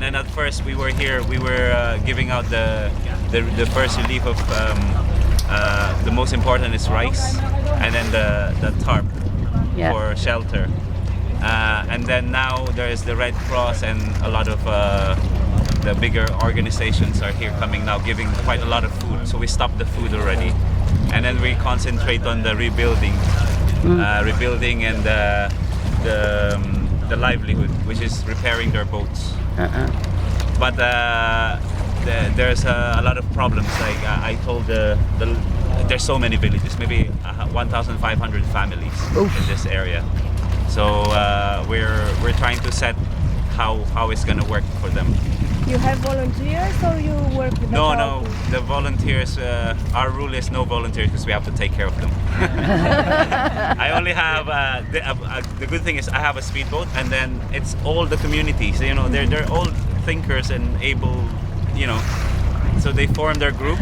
And then at first we were here, we were giving out the first relief of the most important is rice, and then the tarp for shelter. And then now there is the Red Cross and a lot of the bigger organizations are here coming now, giving quite a lot of food. So we stopped the food already, and then we concentrate on the rebuilding and the livelihood, which is repairing their boats. But there's a lot of problems. Like I told there's so many villages, maybe 1,500 families in this area. So we're trying to set how it's gonna work for them. You have volunteers or you work with the No, the volunteers, our rule is no volunteers because we have to take care of them. I only have, the good thing is I have a speedboat, and then it's all the communities, you know, they're all thinkers and able, you know, so they form their group,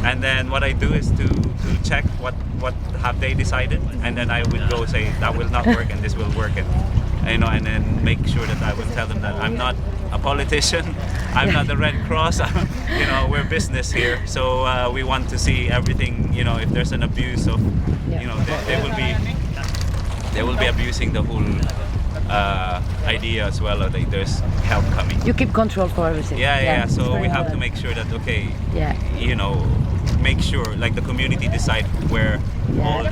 and then what I do is to check what have they decided, and then I will go say that will not work and this will work, and you know, and then make sure that I will tell them that I'm not a politician, I'm not the Red Cross, you know, we're business here, so we want to see everything, you know, if there's an abuse of, you know, they will be abusing the whole idea as well, like there's help coming. You keep control for everything. Yeah. So we have to make sure that, okay, you know, make sure like the community decide where all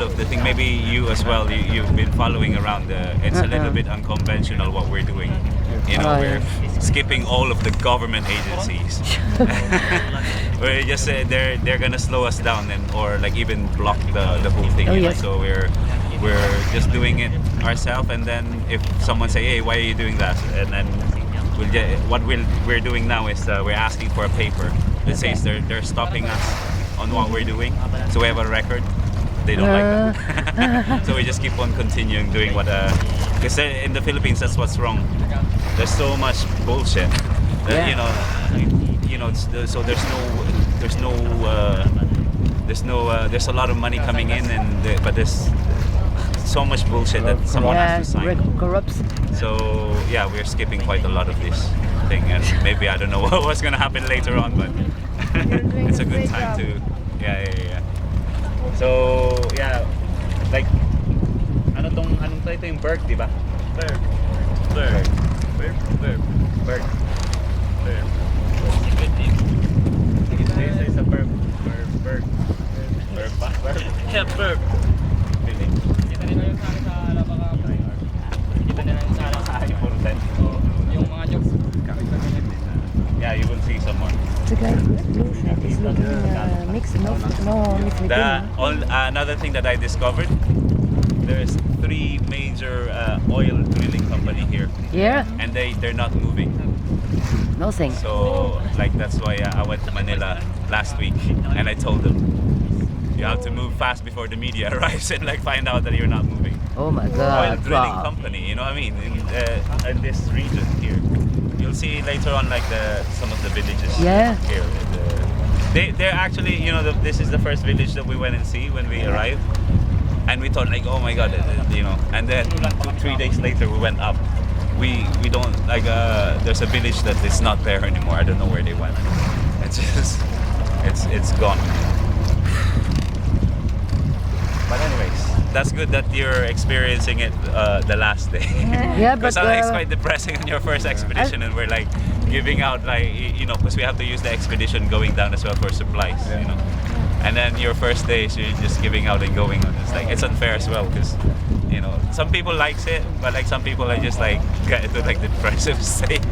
of the thing. Maybe you as well. You've been following around. It's a little bit unconventional what we're doing. You know, we're skipping all of the government agencies. We're just they're gonna slow us down or like even block the whole thing. You know? So we're just doing it ourselves, and then if someone say, hey, why are you doing that, and then we'll get what we're doing now is we're asking for a paper that says they're stopping us on what we're doing, so we have a record. They don't like that. So we just keep on continuing doing what because in the Philippines that's what's wrong. There's so much bullshit that, you know so there's a lot of money coming in, but there's so much bullshit that someone has to sign. Corrupts. So yeah, we're skipping quite a lot of this thing, and maybe I don't know what's gonna happen later on, but it's a good time to yeah. So yeah, like anong ito yung Berg, di ba? Berg. This is a Berg. Yeah, Berg. Yeah, you will see some more. The guy blue shirt is looking mixed. No mixed between. Another thing that I discovered, there's 3 major oil drilling company here. Yeah. And they're not moving. Nothing. So like that's why I went to Manila last week, and I told them you have to move fast before the media arrives and like find out that you're not moving. Oh my God! Oil drilling company, you know what I mean? In this region here, you'll see later on like some of the villages. Yeah. Here, they're actually, you know, this is the first village that we went and see when we arrived, and we thought like, oh my God, you know. And then 2-3 days later we went up. We don't like there's a village that is not there anymore. I don't know where they went. It's just it's gone. But anyways, that's good that you're experiencing it the last day. Yeah, because but it's quite depressing on your first expedition, and we're like giving out like, you know, because we have to use the expedition going down as well for supplies, you know. And then your first day, so you're just giving out and going on. It's like it's unfair as well because, you know, some people likes it, but like some people are just like get into like the depressive state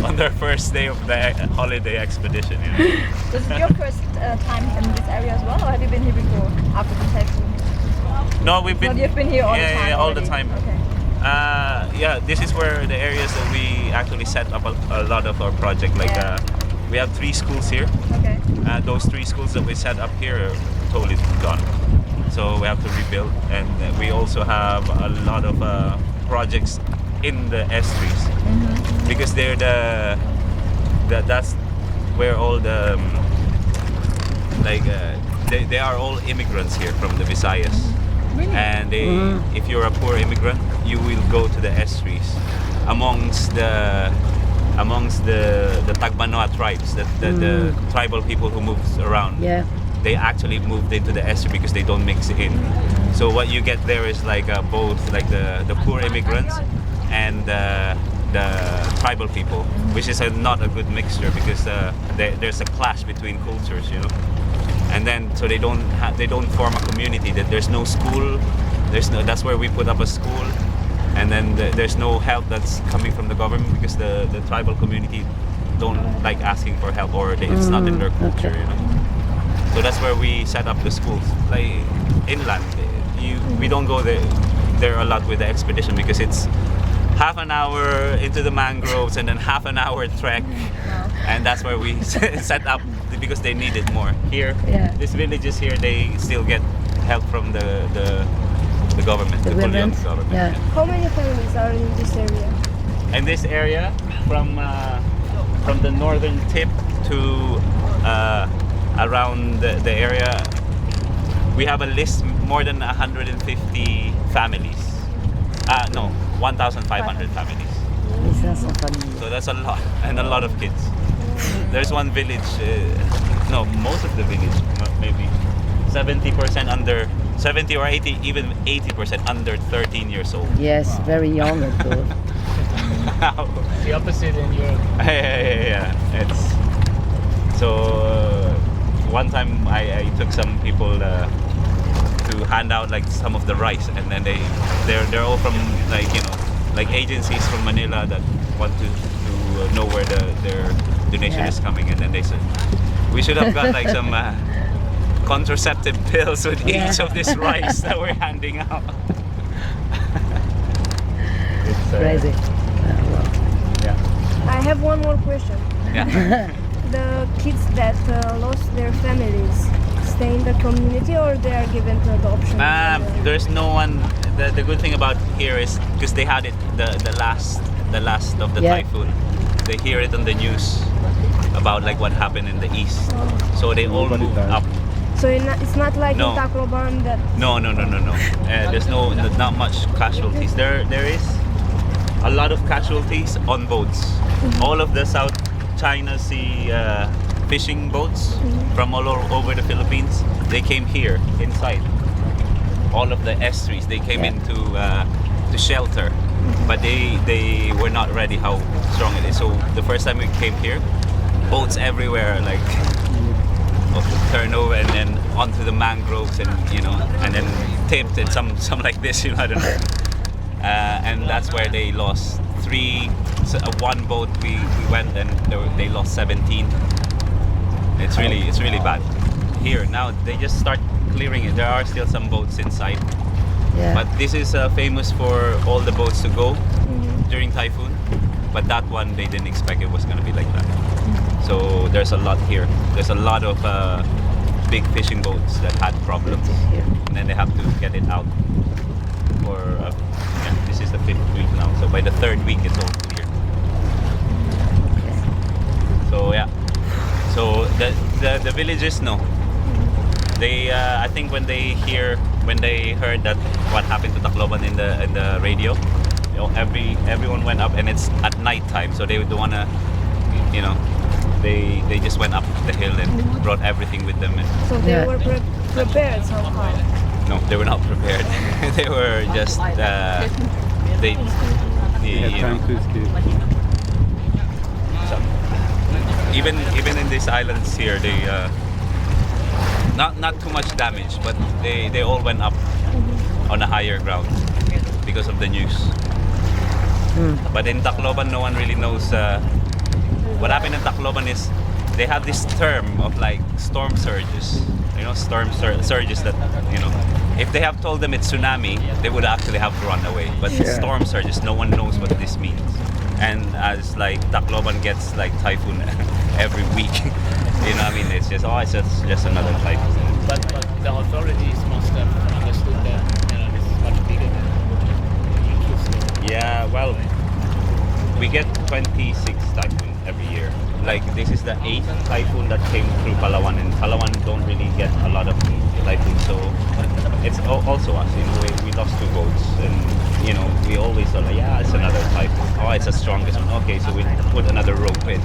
on their first day of the holiday expedition. You know? This is your first time in this area as well, or have you been here before after the typhoon? No, we've been. So you've been here all the time. Yeah, all the time. Okay. Yeah, this is where the areas that we actually set up a lot of our project. Like we have 3 schools here. Okay. Those 3 schools that we set up here are totally gone. So we have to rebuild, and we also have a lot of projects in the estuaries because they're that's where all the like they are all immigrants here from the Visayas. Really? And if you're a poor immigrant, you will go to the estuaries amongst the amongst the Tagmanoa tribes, the tribal people who moves around. Yeah. They actually moved into the estuary because they don't mix in. So what you get there is like both like the poor immigrants and the tribal people, which is not a good mixture because there's a clash between cultures, you know. And then so they don't form a community. That there's no school. That's where we put up a school, and then there's no help that's coming from the government because the tribal community don't like asking for help, or it's not in their culture, you know. So that's where we set up the schools. Like inland, we don't go there a lot with the expedition because it's half an hour into the mangroves and then half an hour trek, and that's where we set up because they need it more. Here, these villages here, they still get help from the government, the Korean government. Yeah. How many families are in this area? And this area, from the northern tip to around the area, we have a list more than 150 families. No, 1,500 families. So that's a lot, and a lot of kids. There's one village, no, most of the village, maybe 70% under 70 or 80, even 80% under 13 years old. Yes, very young at all. The opposite in Europe. Yeah. It's so. One time I took some people to hand out like some of the rice, and then they're all from like, you know, like agencies from Manila that want to know where their donation is coming, and then they said we should have got like some contraceptive pills with each of this rice that we're handing out. It's Crazy. yeah. I have one more question. Yeah. The kids that lost their families stay in the community, or they are given to adoption? There's no one. The good thing about here is because they had it the last of the typhoon. They hear it on the news about like what happened in the east. So they all moved up. So it's not like No. in Tacloban that. No. There's not much casualties. There is a lot of casualties on boats. All of the South China Sea fishing boats from all over the Philippines, they came here inside. All of the estuaries, they came into to shelter, but they were not ready how strong it is. So the first time we came here, boats everywhere, like turn over and then onto the mangroves, and you know, and then tipped and some like this, you know, I don't know. And that's where they lost one boat we went, and they lost 17. It's really bad. Here now they just start clearing it. There are still some boats inside, but this is famous for all the boats to go during typhoon, but that one they didn't expect it was going to be like that. So there's a lot here. There's a lot of big fishing boats that had problems, and then they have to get it out. This is the 5th week now, so by the 3rd week it's all clear. So yeah, so the villagers know. They I think when they heard that what happened to Tacloban in the radio, you know, everyone went up, and it's at night time, so they would wanna, you know, they just went up the hill and brought everything with them. So they were prepared somehow. No, they were not prepared. They were just even in these islands here, they not too much damage, but they all went up on a higher ground because of the news. But in Tacloban, no one really knows what happened in Tacloban. Is they have this term of like storm surges. You know, storm surges that, you know, if they have told them it's tsunami, they would actually have to run away. But storm surges, no one knows what this means. And as like Tacloban gets like typhoon every week, you know, I mean, it's just just another typhoon. But the authorities must have understood that, you know, this is much bigger than usual. Yeah, well, we get 26 typhoons every year. Like this is the 8th typhoon that came through Palawan, and Palawan don't really get a lot of typhoons, so it's also us. You know, we lost 2 boats, and you know, we always thought like, yeah, it's another typhoon. Oh, it's the strongest one. Okay, so we put another rope in,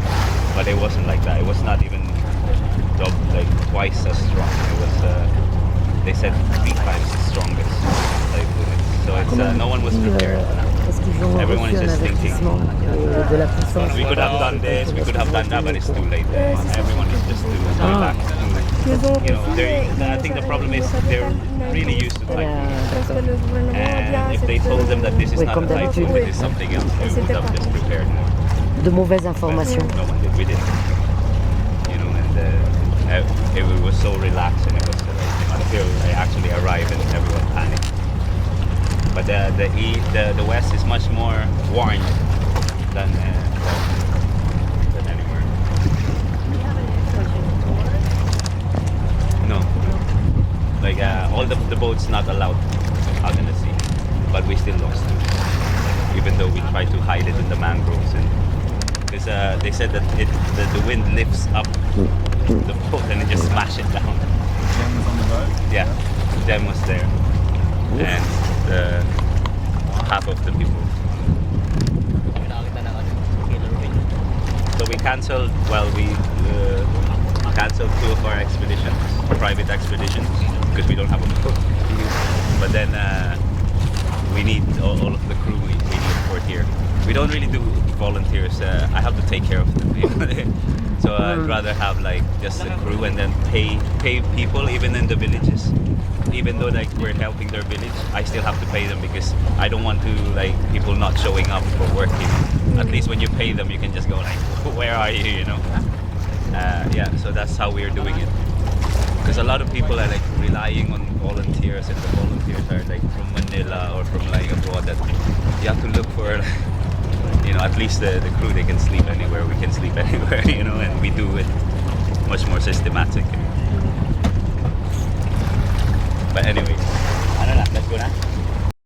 but it wasn't like that. It was not even like twice as strong. It was they said 3 times the strongest typhoon. So it's no one was prepared. Est-ce qu'ils ont Everyone reçu is un just thinking. avertissement de la puissance? We could have done this, we could have done that, but it's too late. Everyone is just too relaxed. You know, I think the problem is they're really used to typhoons. And if they told them that this is Oui, not a comme typhoon, d'habitude. it is something else, they would have just prepared more. De mauvaises informations. No one did. We didn't. You know, and it was so relaxed, and it was until I actually arrived and everyone panicked. But the west is much more warm than anywhere. No, like all the boats not allowed out in the sea, but we still lost, even though we tried to hide it in the mangroves. And because they said that the wind lifts up the boat and it just smash it down. Jem was on the boat. Yeah, Jem was there, and half of the people. So we cancelled. Well, we cancelled 2 of our expeditions, private expeditions, because we don't have a boat. But then we need all of the crew we need for here. We don't really do volunteers. I have to take care of them. So I'd rather have like just the crew and then pay people even in the villages. Even though like we're helping their village, I still have to pay them because I don't want to like people not showing up for working. At least when you pay them, you can just go like, where are you? You know? Yeah. So that's how we're doing it. Because a lot of people are like relying on volunteers, and the volunteers are like from Manila or from like abroad. That you have to look for. You know, at least the crew, they can sleep anywhere. We can sleep anywhere, you know, and we do it much more systematic. But anyway, let's go now.